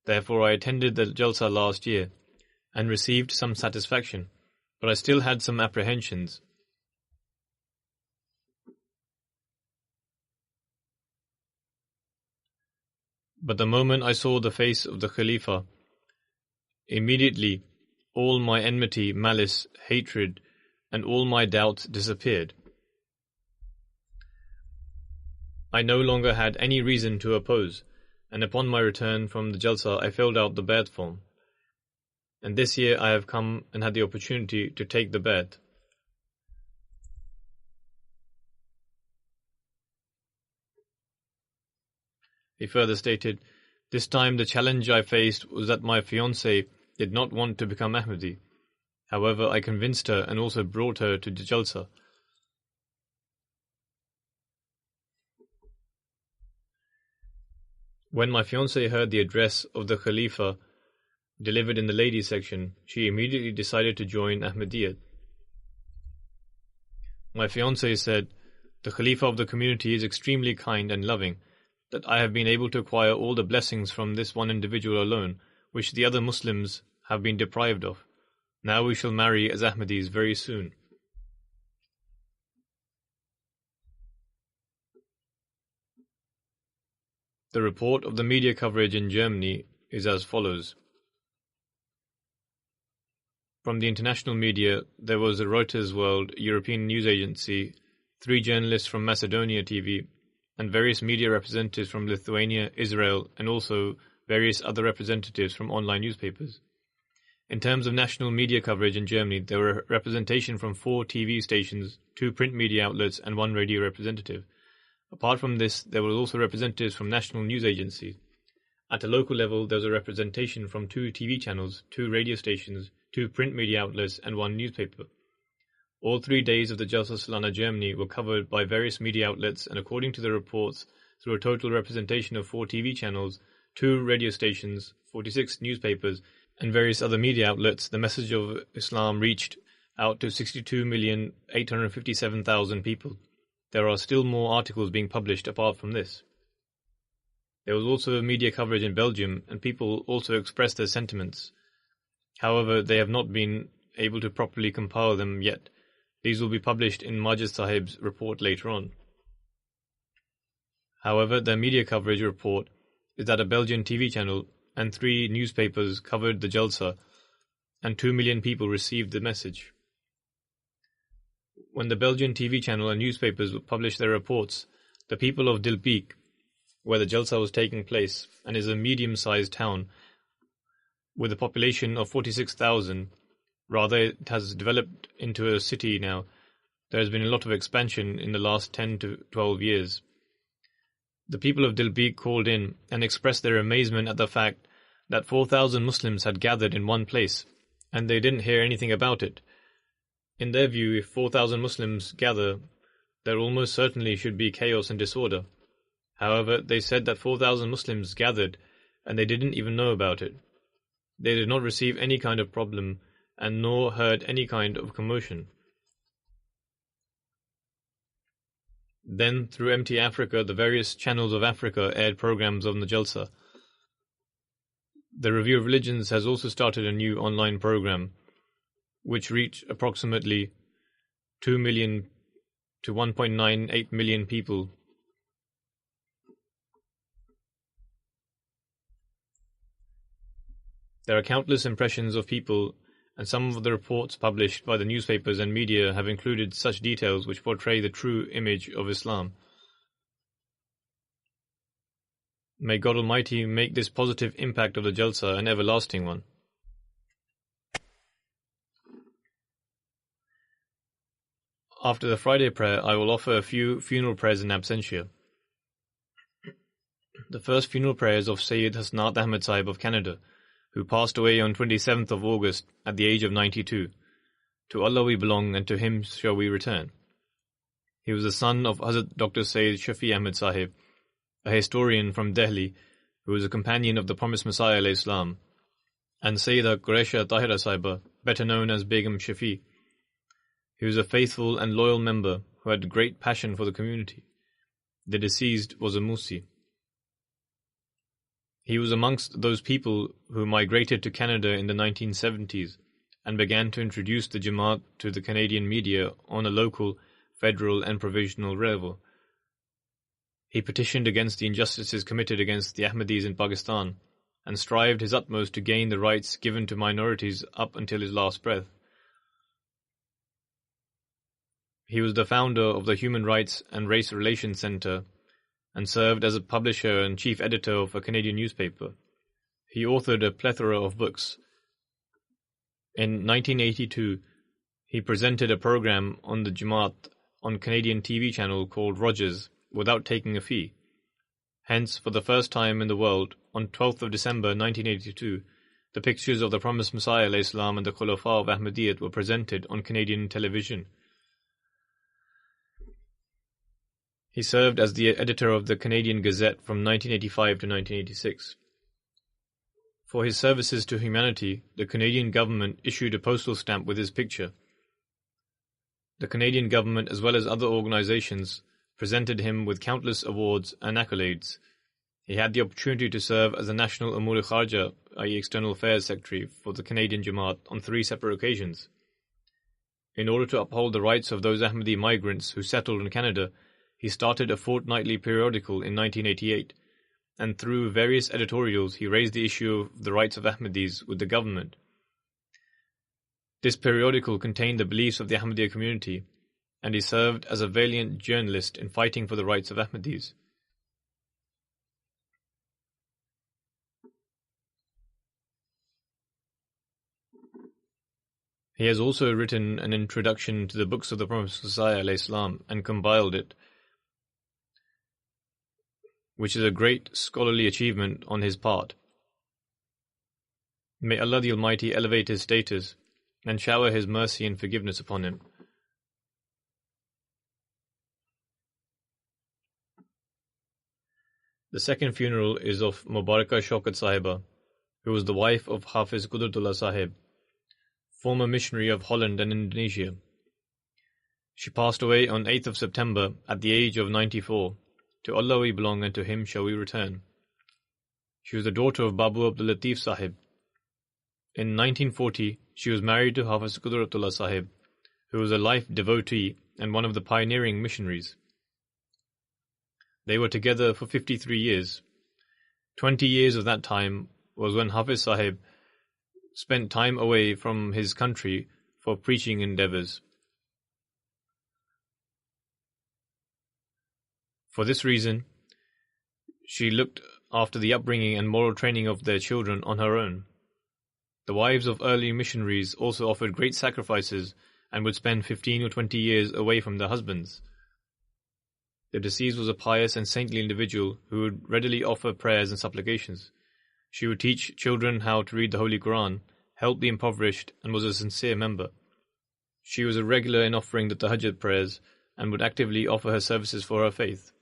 Therefore I attended the Jalsa last year, and received some satisfaction. but I still had some apprehensions. But the moment I saw the face of the Khalifa, immediately all my enmity, malice, hatred, and all my doubts disappeared. I no longer had any reason to oppose, and upon my return from the Jalsa I filled out the Bai'at form. And this year I have come and had the opportunity to take the Bai'at. He further stated, this time the challenge I faced was that my fiancée did not want to become Ahmadi. However, I convinced her and also brought her to the Jalsa. When my fiancée heard the address of the Khalifa delivered in the ladies section, she immediately decided to join Ahmadiyyat. My fiancée said, the Khalifa of the community is extremely kind and loving, that I have been able to acquire all the blessings from this one individual alone, which the other Muslims have been deprived of. Now we shall marry as Ahmadis very soon. The report of the media coverage in Germany is as follows. From the international media, there was the Reuters World, European News Agency, 3 journalists from Macedonia TV, and various media representatives from Lithuania, Israel, and also various other representatives from online newspapers. In terms of national media coverage in Germany, there were representation from 4 TV stations, 2 print media outlets, and 1 radio representative. Apart from this, there were also representatives from national news agencies. At a local level, there was a representation from 2 TV channels, 2 radio stations, 2 print media outlets, and 1 newspaper. All 3 days of the Jalsa Salana Germany were covered by various media outlets, and according to the reports, through a total representation of 4 TV channels, 2 radio stations, 46 newspapers, and various other media outlets, the message of Islam reached out to 62,857,000 people. There are still more articles being published apart from this. There was also media coverage in Belgium, and people also expressed their sentiments. However, they have not been able to properly compile them yet. These will be published in Majid Sahib's report later on. However, their media coverage report is that a Belgian TV channel and 3 newspapers covered the Jalsa, and 2 million people received the message. When the Belgian TV channel and newspapers published their reports, the people of Dilbeek, where the Jalsa was taking place, and is a medium-sized town with a population of 46,000, rather it has developed into a city now. There has been a lot of expansion in the last 10 to 12 years. The people of Dilbeek called in and expressed their amazement at the fact that 4,000 Muslims had gathered in one place, and they didn't hear anything about it. In their view, if 4,000 Muslims gather, there almost certainly should be chaos and disorder. However, they said that 4,000 Muslims gathered, and they didn't even know about it. They did not receive any kind of problem, and nor heard any kind of commotion. Then, through MT Africa, the various channels of Africa aired programs on the Jalsa. The Review of Religions has also started a new online program, which reached approximately 2 million to 1.98 million people. There are countless impressions of people, and some of the reports published by the newspapers and media have included such details which portray the true image of Islam. May God Almighty make this positive impact of the Jalsa an everlasting one. After the Friday prayer, I will offer a few funeral prayers in absentia. The first funeral prayer is of Sayyid Hasnat Ahmed Sahib of Canada, who passed away on 27th of August at the age of 92. To Allah we belong, and to Him shall we return. He was the son of Hazrat Dr. Sayyid Shafi Ahmed Sahib, a historian from Delhi, who was a companion of the promised Messiah alayhi salam, and Sayyida Quresha Tahira Sahiba, better known as Begum Shafi. He was a faithful and loyal member who had great passion for the community. The deceased was a Musi. He was amongst those people who migrated to Canada in the 1970s and began to introduce the Jamaat to the Canadian media on a local, federal and provisional level. He petitioned against the injustices committed against the Ahmadis in Pakistan and strived his utmost to gain the rights given to minorities up until his last breath. He was the founder of the Human Rights and Race Relations Centre and served as a publisher and chief editor of a Canadian newspaper. He authored a plethora of books. In 1982, he presented a program on the Jamaat on Canadian TV channel called Rogers without taking a fee. Hence, for the first time in the world, on 12th of December 1982, the pictures of the promised Messiah ﷺ and the Khulafa of Ahmadiyyat were presented on Canadian television. He served as the editor of the Canadian Gazette from 1985 to 1986. For his services to humanity, the Canadian government issued a postal stamp with his picture. The Canadian government, as well as other organizations, presented him with countless awards and accolades. He had the opportunity to serve as the National Amur-e-Kharja, i.e. External Affairs Secretary, for the Canadian Jamaat on 3 separate occasions. In order to uphold the rights of those Ahmadi migrants who settled in Canada, he started a fortnightly periodical in 1988, and through various editorials he raised the issue of the rights of Ahmadis with the government. This periodical contained the beliefs of the Ahmadiyya community, and he served as a valiant journalist in fighting for the rights of Ahmadis. He has also written an introduction to the books of the Prophet Messiah ﷺ and compiled it, which is a great scholarly achievement on his part. May Allah the Almighty elevate his status and shower his mercy and forgiveness upon him. The second funeral is of Mubaraka Shaukat Sahiba, who was the wife of Hafiz Qudratullah Sahib, former missionary of Holland and Indonesia. She passed away on 8th of September at the age of 94. To Allah we belong and to Him shall we return. She was the daughter of Babu Abdul Latif Sahib. In 1940, she was married to Hafiz Qudratullah Sahib, who was a life devotee and one of the pioneering missionaries. They were together for 53 years. 20 years of that time was when Hafiz Sahib spent time away from his country for preaching endeavors. For this reason, she looked after the upbringing and moral training of their children on her own. The wives of early missionaries also offered great sacrifices and would spend 15 or 20 years away from their husbands. The deceased was a pious and saintly individual who would readily offer prayers and supplications. She would teach children how to read the Holy Quran, help the impoverished, and was a sincere member. She was a regular in offering the Tahajjud prayers and would actively offer her services for her faith.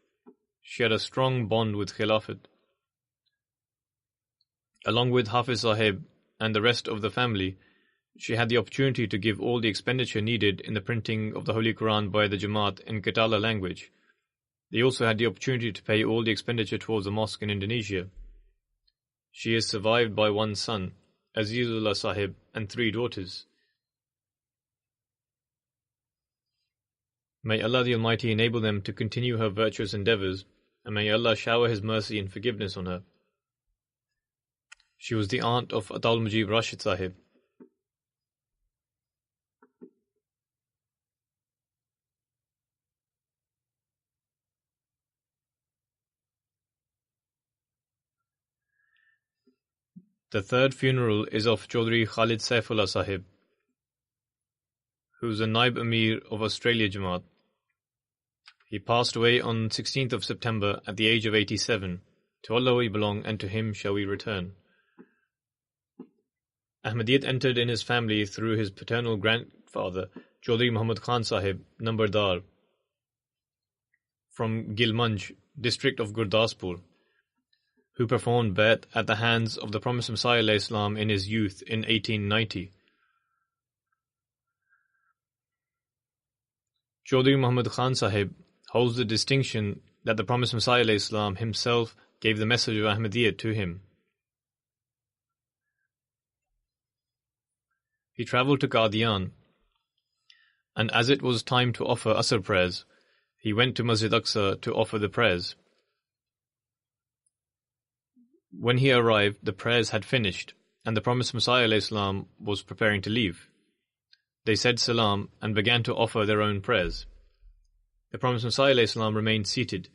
She had a strong bond with Khilafat. Along with Hafiz Sahib and the rest of the family, she had the opportunity to give all the expenditure needed in the printing of the Holy Quran by the Jamaat in Katala language. They also had the opportunity to pay all the expenditure towards the mosque in Indonesia. She is survived by one son, Azizullah Sahib, and 3 daughters. May Allah the Almighty enable them to continue her virtuous endeavors, and may Allah shower His mercy and forgiveness on her. She was the aunt of Atal Mujib Rashid Sahib. The third funeral is of Chaudhry Khalid Saifullah Sahib, who is a Naib Amir of Australia Jamaat. He passed away on 16th of September at the age of 87. To Allah we belong and to Him shall we return. Ahmadiyyat entered in his family through his paternal grandfather, Chaudhry Muhammad Khan Sahib, Nambardar, from Gilmanj, district of Gurdaspur, who performed Bai'at at the hands of the Promised Messiah ﷺ in his youth in 1890. Chaudhry Muhammad Khan Sahib holds the distinction that the Promised Messiah ﷺ himself gave the message of Ahmadiyyat to him. He travelled to Qadian, and as it was time to offer Asr prayers, he went to Masjid Aqsa to offer the prayers. When he arrived, the prayers had finished, and the promised Messiah ﷺ was preparing to leave. They said salam and began to offer their own prayers. The promised Messiah ﷺ remained seated.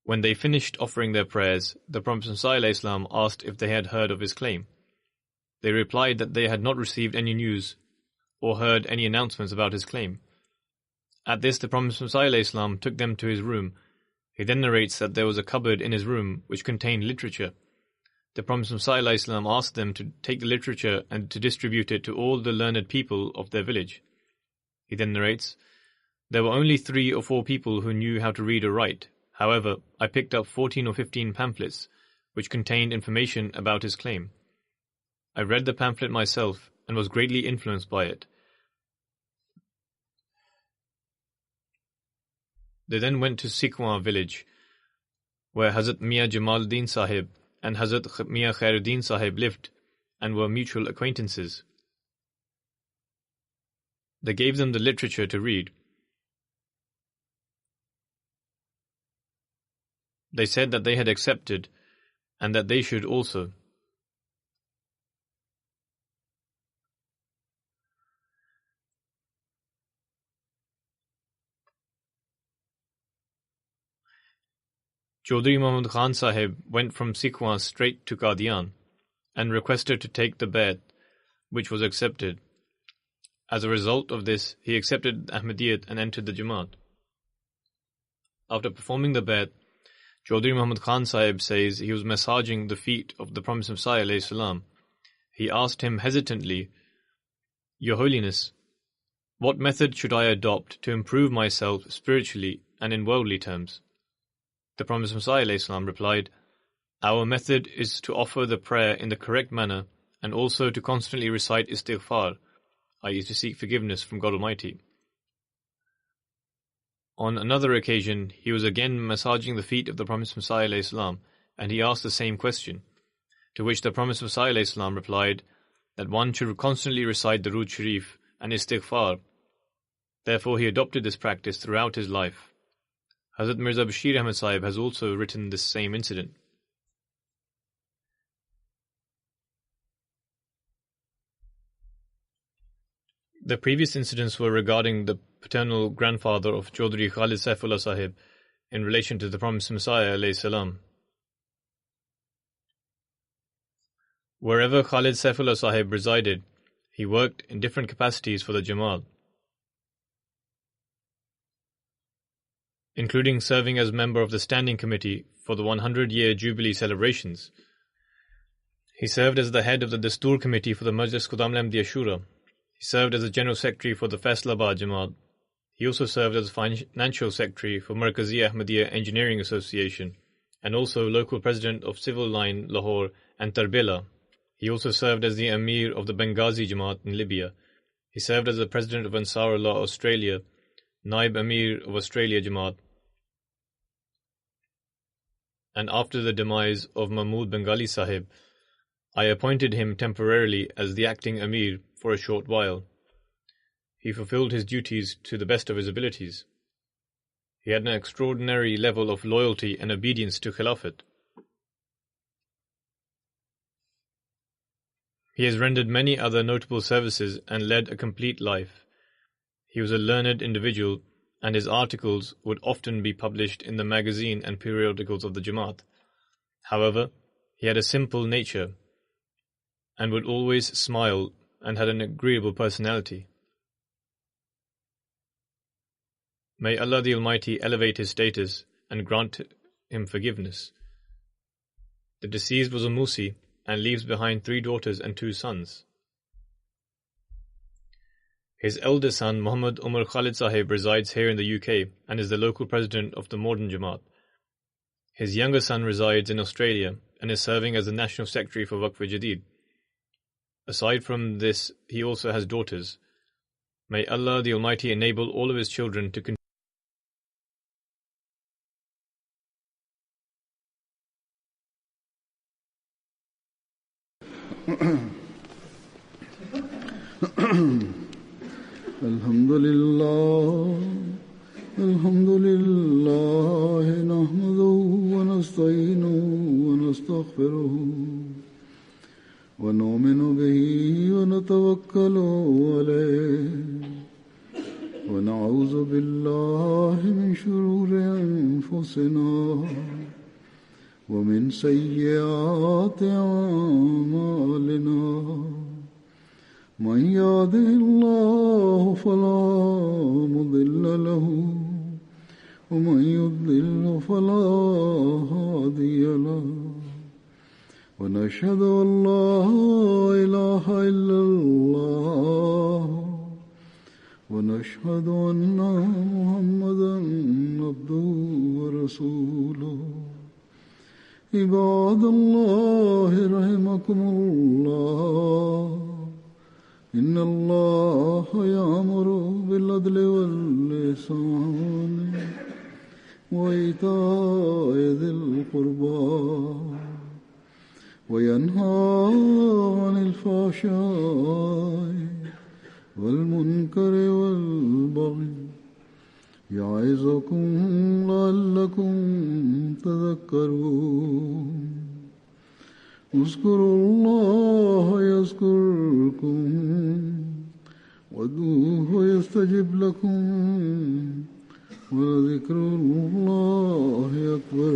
When they finished offering their prayers, the promised Messiah ﷺ asked if they had heard of his claim. They replied that they had not received any news or heard any announcements about his claim. At this, the promised Messiah ﷺ took them to his room. He then narrates that there was a cupboard in his room which contained literature. The promised Messiah ﷺ asked them to take the literature and to distribute it to all the learned people of their village. He then narrates, "There were only 3 or 4 people who knew how to read or write. However, I picked up 14 or 15 pamphlets which contained information about his claim. I read the pamphlet myself and was greatly influenced by it." They then went to Sikwa village, where Hazrat Mian Jamaluddin Sahib and Hazrat Mian Khairuddin Sahib lived and were mutual acquaintances. They gave them the literature to read. They said that they had accepted and that they should also. Chaudhry Muhammad Khan Sahib went from Sikwa straight to Qadian and requested to take the bayat, which was accepted. As a result of this, he accepted Ahmadiyyat and entered the Jamaat. After performing the bayat, Chaudhry Muhammad Khan Sahib says he was massaging the feet of the Promised Messiah ﷺ. He asked him hesitantly, "Your Holiness, what method should I adopt to improve myself spiritually and in worldly terms?" The Promised Messiah ﷺ replied, "Our method is to offer the prayer in the correct manner and also to constantly recite istighfar, i.e. to seek forgiveness from God Almighty." On another occasion, he was again massaging the feet of the Promised Messiah ﷺ, and he asked the same question, to which the Promised Messiah ﷺ replied that one should constantly recite the Durud Sharif and istighfar. Therefore, he adopted this practice throughout his life. Hazrat Mirza Bashir Ahmad Sahib has also written this same incident. The previous incidents were regarding the paternal grandfather of Chaudhry Khalid Saifullah Sahib in relation to the Promised Messiah ﷺ. Wherever Khalid Saifullah Sahib resided, he worked in different capacities for the Jamaat, including serving as member of the Standing Committee for the 100-year Jubilee celebrations. He served as the head of the Dastur Committee for the Majlis Qudam al-Ahmadiyya Shura. He served as the General Secretary for the Faisalabad Jamaat. He also served as Financial Secretary for Markazi Ahmadiyya Engineering Association and also local President of Civil Line Lahore and Tarbela. He also served as the Amir of the Benghazi Jamaat in Libya. He served as the President of Ansarullah Australia, Naib Amir of Australia Jamaat. And after the demise of Mahmud Bengali Sahib, I appointed him temporarily as the acting Amir for a short while. He fulfilled his duties to the best of his abilities. He had an extraordinary level of loyalty and obedience to Khilafat. He has rendered many other notable services and led a complete life. He was a learned individual, and his articles would often be published in the magazine and periodicals of the Jamaat. However, he had a simple nature and would always smile and had an agreeable personality. May Allah the Almighty elevate his status and grant him forgiveness. The deceased was a Musi and leaves behind 3 daughters and 2 sons. His elder son, Muhammad Umar Khalid Sahib, resides here in the UK and is the local president of the Modern Jamaat. His younger son resides in Australia and is serving as the National Secretary for Waqf-e-Jadid. Aside from this, he also has daughters. May Allah the Almighty enable all of his children to continue. الحمد لله نحمده ونستعينه ونستغفره ونؤمن به ونتوكل عليه ونعوذ بالله من شرور أنفسنا ومن سيئات أعمالنا من يهده الله فلا مضل له ومن يضلل فلا هادي له ونشهد أن لا إله إلا الله ونشهد أن محمدا عبده ورسوله عباد الله رحمكم الله إن الله يأمر بالعدل والإحسان وإيتاء ذي القربى وينهى عن الفحشاء والمنكر والبغي يعظكم لعلكم تذكرون اذكروا الله يذكركم وادعوه يستجب لكم ولذكر الله أكبر